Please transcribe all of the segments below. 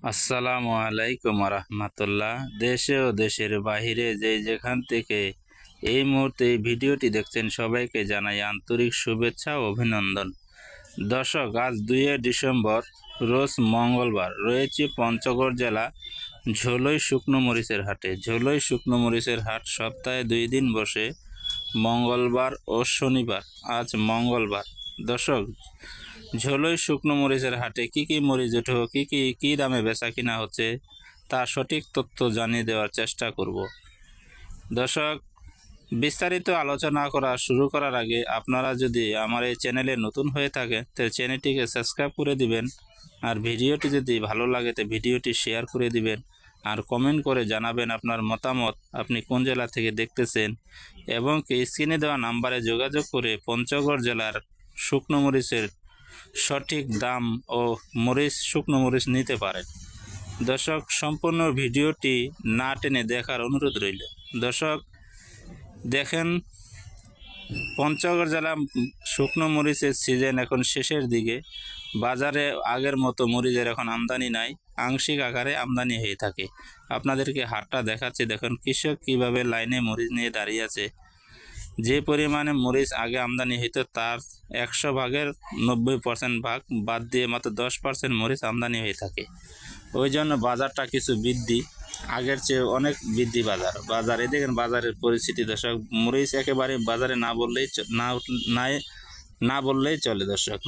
আসসালামু আলাইকুম রহমতুল্লাহ। দেশে ও দেশের বাহিরে যেখান থেকে এই মুহূর্তে এই ভিডিওটি দেখছেন সবাইকে জানাই আন্তরিক শুভেচ্ছা ও অভিনন্দন। দর্শক, আজ 2 ডিসেম্বর রোজ মঙ্গলবার রয়েছে পঞ্চগড় জেলা ঝোলই শুকনো মরিচের হাটে। ঝোলই শুকনো মরিচের হাট সপ্তাহে 2 দিন বসে, মঙ্গলবার ও শনিবার। আজ মঙ্গলবার। দর্শক, ঝোলই শুকনো মরিচের হাটে কি মরিচ ওঠে, কি দামে বেচা কিনা হচ্ছে তা সঠিক তথ্য জানিয়ে দেওয়ার চেষ্টা করব। দর্শক, বিস্তারিত আলোচনা শুরু করার আগে আপনারা যদি আমার এই চ্যানেলে নতুন হয়ে থাকে তাহলে চ্যানেলটিকে সাবস্ক্রাইব করে দিবেন, আর ভিডিওটি যদি ভালো লাগে তো ভিডিওটি শেয়ার করে দিবেন, আর কমেন্ট করে জানাবেন আপনার মতামত, আপনি কোন জেলা থেকে দেখতেছেন, এবং স্ক্রিনে দেওয়া নাম্বারে যোগাযোগ করে পঞ্চগড় জেলার শুকনো মরিচের সঠিক দাম ও শুকনো মরিচ নিতে পারেন। দর্শক, সম্পূর্ণ ভিডিওটি না টেনে দেখার অনুরোধ রইল। দর্শক দেখেন, পঞ্চগড় জেলা শুকনো মরিচের সিজন এখন শেষের দিকে। বাজারে আগের মতো মরিচের এখন আমদানি নাই, আংশিক আকারে আমদানি হয়ে থাকে। আপনাদেরকে হাটটা দেখাচ্ছি। দেখুন কৃষক কিভাবে লাইনে মরিচ নিয়ে দাঁড়িয়ে আছে। যে পরিমাণে মরিচ আগে আমদানি হইতো তার 100 ভাগের 90% ভাগ বাদ দিয়ে মাত্র 10% মরিচ আমদানি হয়ে থাকে। ওই জন্য বাজারটা কিছু বৃদ্ধি, আগের চেয়ে অনেক বৃদ্ধি বাজারে দেখেন বাজারের পরিস্থিতি। দর্শক, মরিচ একেবারে বাজারে না বললেই চলে।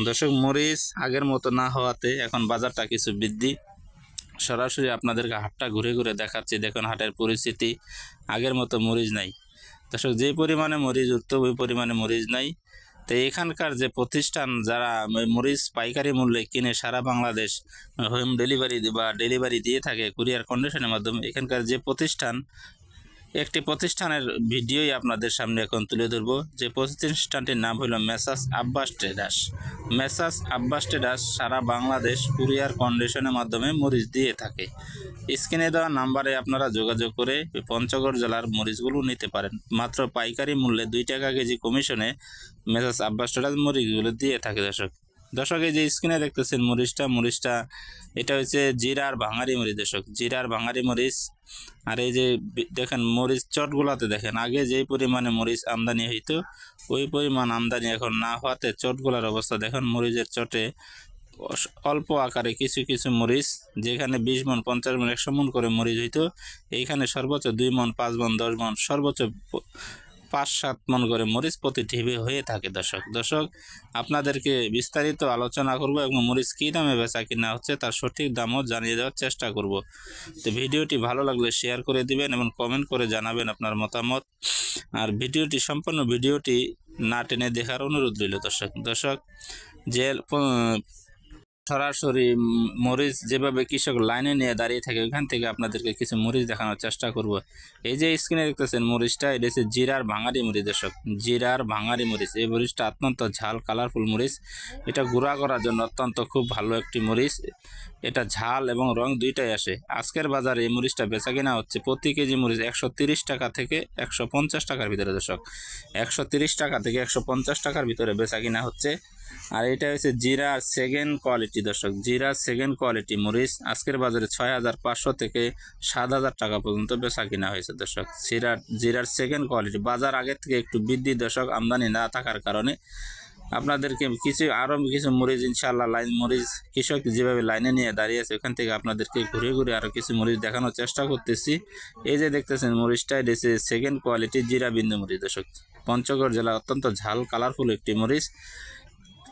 দর্শক মরিচ আগের মতো না হওয়াতে এখন বাজারটা কিছু বৃদ্ধি। সরাসরি আপনাদেরকে হাটটা ঘুরে ঘুরে দেখাচ্ছি। দেখুন হাটের পরিস্থিতি, আগের মতো মরিচ নাই। দর্শক, যে পরিমাণে মরিচ উঠতো ওই পরিমাণে মরিচ নাই। তো এখানকার যে প্রতিষ্ঠান যারা মরিচ পাইকারি মূল্যে কিনে সারা বাংলাদেশ হোম ডেলিভারি দিয়ে থাকে কুরিয়ার কন্ডিশনের মাধ্যমে, এখানকার যে একটি প্রতিষ্ঠানের ভিডিওই আপনাদের সামনে এখন তুলে ধরব। যে প্রতিষ্ঠানটির নাম হলো messrs Abbas traders. Messrs Abbas traders সারা বাংলাদেশ কুরিয়ার কন্ডিশনের মাধ্যমে মরিচ দিয়ে থাকে। স্ক্রিনে দেওয়া নাম্বারে আপনারা যোগাযোগ করে পঞ্চগড় জেলার মরিচগুলো নিতে পারেন। মাত্র পাইকারি মূল্যে 2 টাকা কেজি কমিশনে মেসাস আব্বাস ট্রেডার্স মরিচগুলো দিয়ে থাকে। দর্শক এই যে স্ক্রিনে দেখতেছেন মরিচটা এটা হচ্ছে জিরার ভাঙারি মরিচ। দর্শক, জিরার ভাঙারি মরিচ। আর এই যে দেখেন মরিচ চটগুলাতে দেখেন, আগে যেই পরিমাণে মরিচ আমদানি হইতো ওই পরিমাণ আমদানি এখন না হওয়াতে চটগুলার অবস্থা দেখেন। মরিচের চটে অল্প আকারে কিছু মরিচ, যেখানে 20 মন 50 মন 100 মন করে মরিচ হইতো, এইখানে সর্বোচ্চ 2 মন 5 মন 10 মন সর্বোচ্চ 5-7 মন করে মরিচ প্রতি ঢিবে হয়ে থাকে। দর্শক আপনাদেরকে বিস্তারিত আলোচনা করব এবং মরিচ কী দামে বেচা কিনা হচ্ছে তার সঠিক দামও জানিয়ে দেওয়ার চেষ্টা করব। তো ভিডিওটি ভালো লাগলে শেয়ার করে দিবেন এবং কমেন্ট করে জানাবেন আপনার মতামত, আর সম্পূর্ণ ভিডিওটি না টেনে দেখার অনুরোধ রইল। দর্শক যে সরাসরি মরিচ যেভাবে কৃষক লাইনে নিয়ে দাঁড়িয়ে থাকে ওইখান থেকে আপনাদেরকে কিছু মরিচ দেখানোর চেষ্টা করব। এই যে স্ক্রিনে দেখতেছেন মরিচটা, এটা হচ্ছে জিরার ভাঙারি মরিচ। দর্শক, জিরার ভাঙারি মরিচ, এই মরিচটা অত্যন্ত ঝাল কালারফুল মরিচ। এটা গুঁড়া করার জন্য অত্যন্ত খুব ভালো একটি মরিচ। এটা ঝাল এবং রং দুইটাই আসে। আজকের বাজারে এই মরিচটা বেচা কিনা হচ্ছে প্রতি কেজি মরিচ 130 টাকা থেকে 150 টাকার ভিতরে। দর্শক, 130 টাকা থেকে 150 টাকার ভিতরে বেচা কিনা হচ্ছে। আর এটা হচ্ছে জিরার সেকেন্ড কোয়ালিটি। দর্শক, জিরার সেকেন্ড কোয়ালিটি মরিচ আজকের বাজারে 6500 থেকে 7000 টাকা পর্যন্ত বেচা কিনা হয়েছে। দর্শক, জিরার সেকেন্ড কোয়ালিটি বাজার আগের থেকে একটু বৃদ্ধি। দর্শক, আমদানি না থাকার কারণে আপনাদেরকে আরও কিছু মরিচ ইনশাল্লাহ মরিচ কৃষক যেভাবে লাইনে নিয়ে দাঁড়িয়ে আছে ওখান থেকে আপনাদেরকে ঘুরে ঘুরে আরও কিছু মরিচ দেখানোর চেষ্টা করতেছি। এই যে দেখতেছেন মরিচটা, এটা সেকেন্ড কোয়ালিটি জিরা বিন্দু মরিচ। দর্শক, পঞ্চগড় জেলা অত্যন্ত ঝাল কালারফুল একটি মরিচ।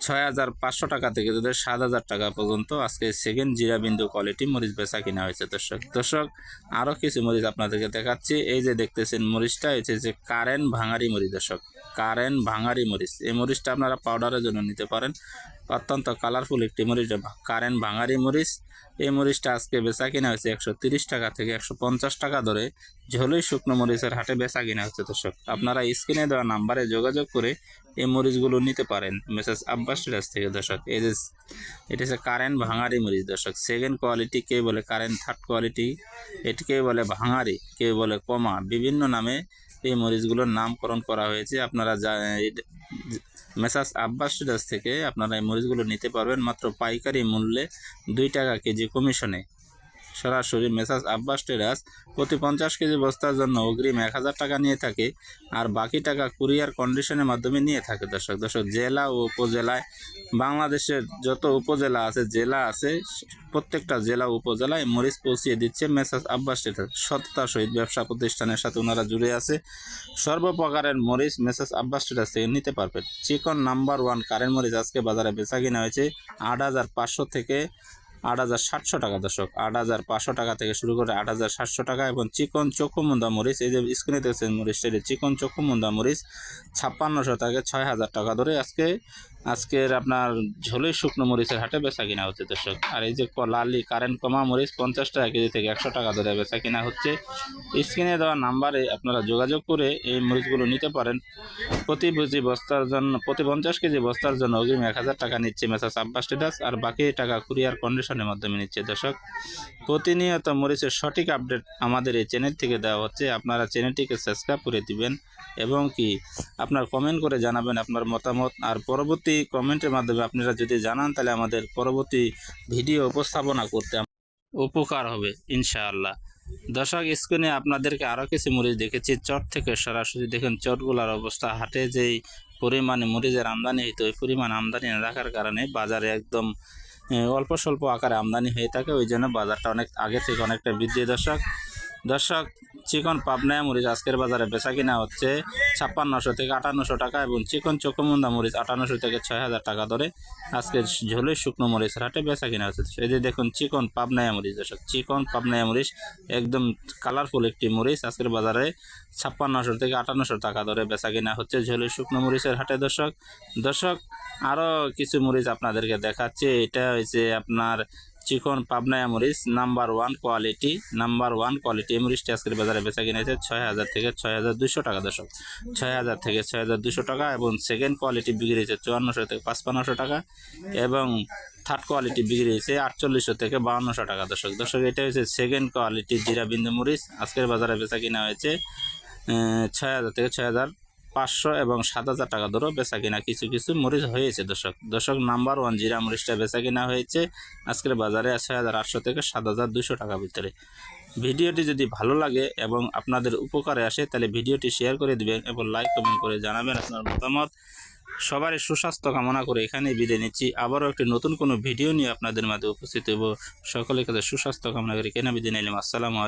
6500 টাকা থেকে 7000 টাকা পর্যন্ত আজকে সেকেন্ড জিরা বিন্দু কোয়ালিটি মরিচ বেচা কিনা হয়েছে। দর্শক আরও কিছু মরিচ আপনাদেরকে দেখাচ্ছি। এই যে দেখতেছেন মরিচটা হচ্ছে যে কারেন্ট ভাঙারি মরিচ। দর্শক, কারেন্ট ভাঙারি মরিচ, এই মরিচটা আপনারা পাউডারের জন্য নিতে পারেন। অত্যন্ত কালারফুল একটি মরিচ, কারেন্ট ভাঙারি মরিচ। এই মরিচটা আজকে বেচা কিনা হয়েছে 130 টাকা থেকে 150 টাকা ধরে ঝোলই শুকনো মরিচের হাটে বেচা কিনা হচ্ছে। দর্শক, আপনারা স্ক্রিনে দেওয়া নাম্বারে যোগাযোগ করে এই মরিচগুলো নিতে পারেন মেসাস আব্বাস ট্রেডার্স থেকে। দর্শক, এই যে এটা হচ্ছে কারেন্ট ভাঙারি মরিচ। দর্শক, সেকেন্ড কোয়ালিটি, কেউ বলে কারেন্ট থার্ড কোয়ালিটি, এটিকে বলে ভাঙারি, কেউ বলে কমা, বিভিন্ন নামে এই মরিচগুলোর নামকরণ করা হয়েছে। আপনারা মেসাস আব্বাস ট্রেডার্স থেকে আপনারা এই মরিচগুলো নিতে পারবেন মাত্র পাইকারি মূল্যে 2 টাকা কেজি কমিশনে। সরাসরি মেসাজ আব্বাস ট্রেডার্স প্রতি 50 কেজি বস্তার জন্য অগ্রিম 1000 টাকা নিয়ে থাকে, আর বাকি টাকা কুরিয়ার কন্ডিশনের মাধ্যমে নিয়ে থাকে। দর্শক জেলা ও উপজেলায় বাংলাদেশের যত উপজেলা আছে, জেলা আছে, প্রত্যেকটা জেলা উপজেলায় মরিচ পৌঁছিয়ে দিচ্ছে মেসাজ আব্বাস ট্রেডার্স। সততার সহিত ব্যবসা প্রতিষ্ঠানের সাথে ওনারা জুড়ে আছে। সর্বপ্রকারের মরিচ মেসাজ আব্বাস ট্রেডার্স থেকে নিতে পারবেন। চিকন নাম্বার 1 কারেন্ট মরিচ আজকে বাজারে বেচা কিনা হয়েছে 8500 থেকে 8700 টাকা। 8500 টাকা থেকে শুরু করে 8700 টাকা। এবং চিকন চক্ষুমুন্দা মরিচ, এই যে স্ক্রিনে দেখছেন মরিচটা, চিকন চক্ষুমুন্দা মরিচ 5600 থেকে 6000 টাকা ধরে আজকের আপনার ঝোলের শুকনো মরিচের হাটে বেচা কিনা হচ্ছে। আর এই যে লালি কারেন্ট কমা মরিচ 50 টাকা কেজি থেকে 100 টাকা ধরে বেচা কিনা হচ্ছে। স্ক্রিনে দেওয়া নাম্বারে আপনারা যোগাযোগ করে এই মরিচগুলো নিতে পারেন। প্রতি 50 কেজি বস্তার জন্য অগ্রিম 1000 টাকা নিচ্ছে মেসাজ আব্বাস ট্রেডার্স, আর বাকি টাকা কুরিয়ার কন্ডিশনের মাধ্যমে নিচ্ছে। প্রতিনিয়ত মরিচের সঠিক আপডেট আমাদের এই চ্যানেল থেকে দেওয়া হচ্ছে। আপনারা চ্যানেলটিকে সাবস্ক্রাইব করে দিবেন এবং কি আপনার কমেন্ট করে জানাবেন আপনার মতামত। আর পরবর্তী কমেন্টের মাধ্যমে আপনারা যদি জানান, তাহলে আমাদের পরবর্তী ভিডিও উপস্থাপনা করতে উপকার হবে ইনশাআল্লাহ। স্ক্রিনে আপনাদেরকে আরও কিছু মরিচ দেখেছি চট থেকে সরাসরি। দেখেন চটগুলার অবস্থা, হাটে যেই পরিমাণে মরিচের আমদানি হইতো, ওই পরিমাণ আমদানি না রাখার কারণে বাজারে একদম অল্প স্বল্প আকারে আমদানি হয়ে থাকে, ওই জন্য বাজারটা অনেক আগে থেকে অনেকটা বৃদ্ধি। দর্শক চিকন পাবনায়া মরিচ আজকের বাজারে বেচা কিনা হচ্ছে 5600 থেকে 5800 টাকা, এবং চিকন চকমুন্দা মরিচ 5800 থেকে 6000 টাকা ধরে আজকে ঝোলের শুকনো মরিচের হাটে বেচা কিনা হচ্ছে। এই যে দেখুন চিকন পাবনায়া মরিচ। চিকন পাবনায়া মরিচ একদম কালারফুল একটি মরিচ আজকের বাজারে 5600 থেকে 5800 টাকা ধরে বেচা কিনা হচ্ছে ঝোলের শুকনো মরিচের হাটে। দর্শক আরও কিছু মরিচ আপনাদেরকে দেখাচ্ছে। এটা হচ্ছে আপনার চিকন পাবনায়া মরিচ নাম্বার 1 কোয়ালিটি। এই মরিচটি আজকের বাজারে বেচা কিনা হয়েছে 6000 থেকে 6200 টাকা। 6000 থেকে 6200 টাকা। এবং সেকেন্ড কোয়ালিটি বিক্রি হয়েছে 5400 থেকে 5500 টাকা, এবং থার্ড কোয়ালিটি বিক্রি হয়েছে 4800 থেকে 5200 টাকা। এটা হচ্ছে সেকেন্ড কোয়ালিটি জিরা বিন্দু মরিচ, আজকের বাজারে বেচা কিনা হয়েছে 6000 থেকে 6500 এবং 7000 টাকা ধরেও বেচা কিনা কিছু মরিচ হয়েছে। নাম্বার 1 জিরা মরিচটা বেচা কিনা হয়েছে আজকের বাজারে 6800 থেকে 7200 টাকা ভিতরে। ভিডিওটি যদি ভালো লাগে এবং আপনাদের উপকারে আসে, তাহলে ভিডিওটি শেয়ার করে দিবেন এবং লাইক কমেন্ট করে জানাবেন আপনার মতামত। সবারই সুস্বাস্থ্য কামনা করে এখানেই বিদায় নিচ্ছি। আবারও একটি নতুন কোনো ভিডিও নিয়ে আপনাদের মাঝে উপস্থিত হব। সকলের কাছে সুস্বাস্থ্য কামনা করে বিদায় নিলাম। আসসালামু আলাইকুম।